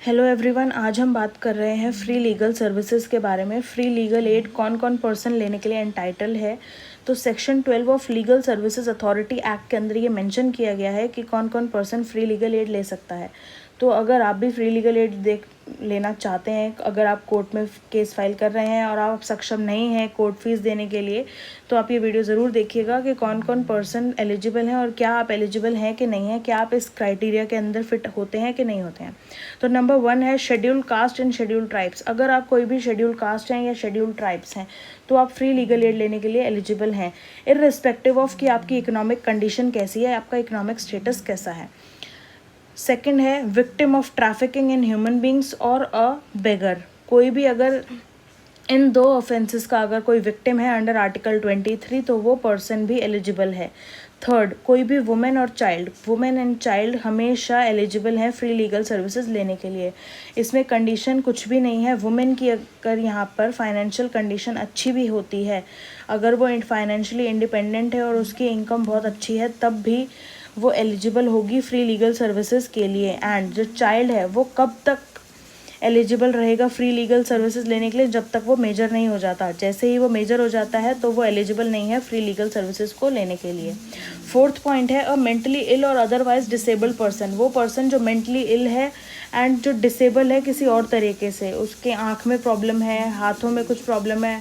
Hello everyone, आज हम बात कर रहे हैं फ्री लीगल सर्विसेज के बारे में। फ्री लीगल एड कौन कौन पर्सन लेने के लिए एंटाइटल है। तो section 12 of legal services authority act के अंदर ये मेंशन किया गया है कि कौन कौन पर्सन फ्री लीगल एड ले सकता है। तो अगर आप भी फ्री लीगल एड लेना चाहते हैं, अगर आप कोर्ट में केस फाइल कर रहे हैं और आप सक्षम नहीं हैं कोर्ट फीस देने के लिए, तो आप ये वीडियो ज़रूर देखिएगा कि कौन कौन पर्सन एलिजिबल हैं और क्या आप एलिजिबल हैं कि नहीं हैं, क्या आप इस क्राइटेरिया के अंदर फिट होते हैं कि नहीं होते हैं। तो नंबर 1 है schedule caste and schedule tribes. अगर आप कोई भी शेड्यूल कास्ट हैं या शेड्यूल ट्राइब्स हैं तो आप फ्री लीगल एड लेने के लिए एलिजिबल हैं, इर्रिस्पेक्टिव ऑफ कि आपकी इकोनॉमिक कंडीशन कैसी है, आपका इकोनॉमिक स्टेटस कैसा है। सेकंड है victim of trafficking in human beings और अ बेगर। कोई भी अगर इन दो ऑफेंसेस का अगर कोई विक्टिम है अंडर आर्टिकल 23 तो वो पर्सन भी एलिजिबल है। थर्ड, कोई भी वुमेन और चाइल्ड, वुमेन एंड चाइल्ड हमेशा एलिजिबल हैं फ्री लीगल सर्विसेज लेने के लिए। इसमें कंडीशन कुछ भी नहीं है। वुमेन की अगर यहाँ पर फाइनेंशियल कंडीशन अच्छी भी होती है, अगर वो फाइनेंशियली इंडिपेंडेंट है और उसकी इनकम बहुत अच्छी है, तब भी वो एलिजिबल होगी फ्री लीगल सर्विसेज के लिए। एंड जो चाइल्ड है वो कब तक एलिजिबल रहेगा फ्री लीगल सर्विसेज लेने के लिए, जब तक वो मेजर नहीं हो जाता। जैसे ही वो मेजर हो जाता है तो वो एलिजिबल नहीं है फ्री लीगल सर्विसेज को लेने के लिए। फोर्थ पॉइंट है अ मेंटली इल और अदरवाइज डिसेबल्ड पर्सन। वो पर्सन जो मेंटली इल है एंड जो डिसेबल है किसी और तरीके से, उसके आँख में प्रॉब्लम है, हाथों में कुछ प्रॉब्लम है,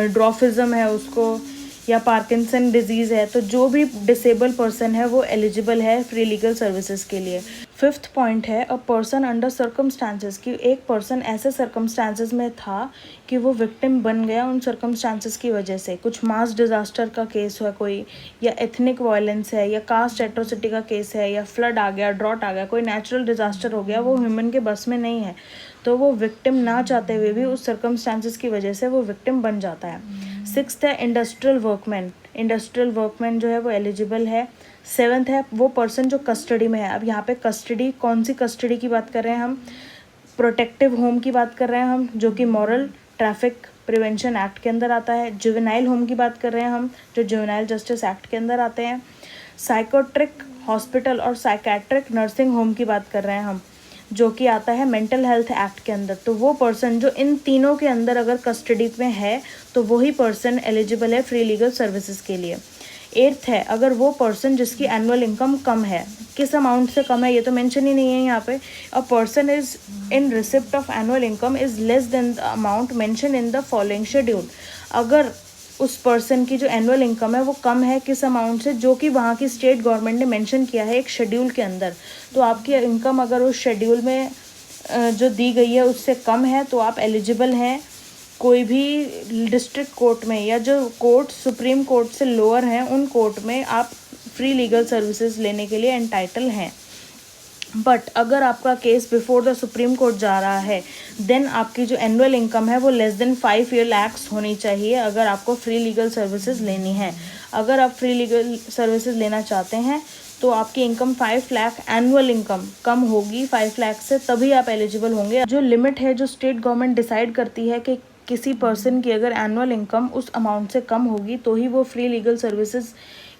ड्रॉफिज्म है उसको, या पार्किंसन डिजीज़ है, तो जो भी डिसेबल पर्सन है वो एलिजिबल है फ्री लीगल सर्विसेज के लिए। फिफ्थ पॉइंट है अ पर्सन अंडर सर्कमस्टांसेस, कि एक पर्सन ऐसे सर्कमस्टांसेस में था कि वो विक्टिम बन गया उन सर्कमस्टांसेस की वजह से। कुछ मास डिजास्टर का केस है कोई, या एथनिक वायलेंस है, या कास्ट एट्रोसिटी का केस है, या फ्लड आ गया, ड्रॉट आ गया, कोई नेचुरल डिजास्टर हो गया, वो ह्यूमन के बस में नहीं है, तो वो विक्टिम ना चाहते हुए भी उस सर्कमस्टांसेस की वजह से वो विक्टिम बन जाता है। सिक्स्थ है इंडस्ट्रियल वर्कमैन। इंडस्ट्रियल वर्कमैन जो है वो एलिजिबल है। सेवन्थ है वो पर्सन जो कस्टडी में है। अब यहाँ पे कस्टडी, कौन सी कस्टडी की बात कर रहे हैं हम? प्रोटेक्टिव होम की बात कर रहे हैं हम, जो कि मॉरल ट्रैफिक प्रिवेंशन एक्ट के अंदर आता है। जुवेनाइल होम की बात कर रहे हैं हम, जो जुवेनाइल जस्टिस एक्ट के अंदर आते हैं। साइकोट्रिक हॉस्पिटल और साइकेट्रिक नर्सिंग होम की बात कर रहे हैं हम, जो कि आता है मेंटल हेल्थ एक्ट के अंदर। तो वो पर्सन जो इन तीनों के अंदर अगर कस्टडी में है तो वही पर्सन एलिजिबल है फ्री लीगल सर्विसेज के लिए। एट्थ है अगर वो पर्सन जिसकी एनुअल इनकम कम है। किस अमाउंट से कम है ये तो मेंशन ही नहीं है यहाँ पे। A person is in receipt of annual income is less than the amount mention in the following schedule. अगर उस पर्सन की जो एनुअल इनकम है वो कम है किस अमाउंट से, जो कि वहाँ की स्टेट गवर्नमेंट ने मेंशन किया है एक शेड्यूल के अंदर, तो आपकी इनकम अगर उस शेड्यूल में जो दी गई है उससे कम है तो आप एलिजिबल हैं कोई भी डिस्ट्रिक्ट कोर्ट में, या जो कोर्ट सुप्रीम कोर्ट से लोअर हैं उन कोर्ट में आप फ्री लीगल सर्विसेज लेने के लिए एंटाइटल हैं। बट अगर आपका case before the supreme court जा रहा है देन आपकी जो एनुअल इनकम है वो लेस देन 5 lakhs होनी चाहिए अगर आपको फ्री लीगल सर्विसेज लेनी है। अगर आप फ्री लीगल सर्विसेज लेना चाहते हैं तो आपकी इनकम 5 लाख एनुअल इनकम कम होगी 5 लाख से, तभी आप एलिजिबल होंगे। जो लिमिट है जो स्टेट गवर्नमेंट डिसाइड करती है कि किसी पर्सन की अगर एनुअल इनकम उस अमाउंट से कम होगी तो ही वो फ्री लीगल सर्विसेज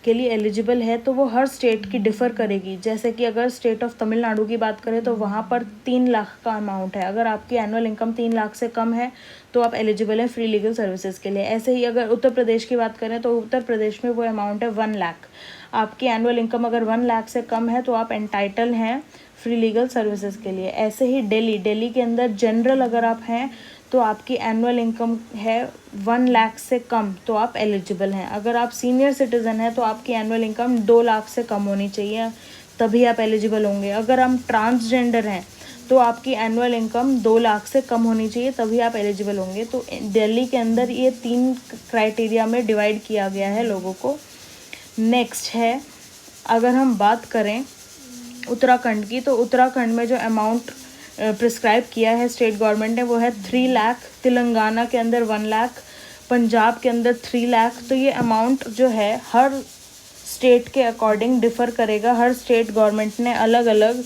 के लिए एलिजिबल है, तो वो हर स्टेट की डिफ़र करेगी। जैसे कि अगर स्टेट ऑफ तमिलनाडु की बात करें तो वहाँ पर 3 लाख का अमाउंट है। अगर आपकी एनुअल इनकम 3 लाख से कम है तो आप एलिजिबल हैं फ्री लीगल सर्विसेज के लिए। ऐसे ही अगर उत्तर प्रदेश की बात करें तो उत्तर प्रदेश में वो अमाउंट है 1 लाख। आपकी एनुअल इनकम अगर 1 लाख से कम है तो आप एंटाइटल हैं फ्री लीगल सर्विसेज के लिए। ऐसे ही दिल्ली के अंदर जनरल अगर आप हैं तो आपकी एनुअल इनकम है 1 लाख से कम तो आप एलिजिबल हैं। अगर आप सीनियर सिटीज़न हैं तो आपकी एनुअल इनकम 2 लाख से कम होनी चाहिए, तभी आप एलिजिबल होंगे। अगर हम ट्रांसजेंडर हैं तो आपकी एनुअल इनकम 2 लाख से कम होनी चाहिए, तभी आप एलिजिबल होंगे। तो दिल्ली के अंदर ये 3 क्राइटेरिया में डिवाइड किया गया है लोगों को। नेक्स्ट है अगर हम बात करें उत्तराखंड की, तो उत्तराखंड में जो अमाउंट प्रिस्क्राइब किया है स्टेट गवर्नमेंट ने वो है 3 लाख, तेलंगाना के अंदर 1 लाख, पंजाब के अंदर 3 लाख। तो ये अमाउंट जो है हर स्टेट के अकॉर्डिंग डिफ़र करेगा। हर स्टेट गवर्नमेंट ने अलग अलग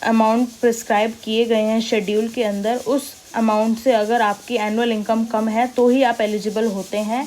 अमाउंट प्रिस्क्राइब किए गए हैं शेड्यूल के अंदर। उस अमाउंट से अगर आपकी एनुअल इनकम कम है तो ही आप एलिजिबल होते हैं।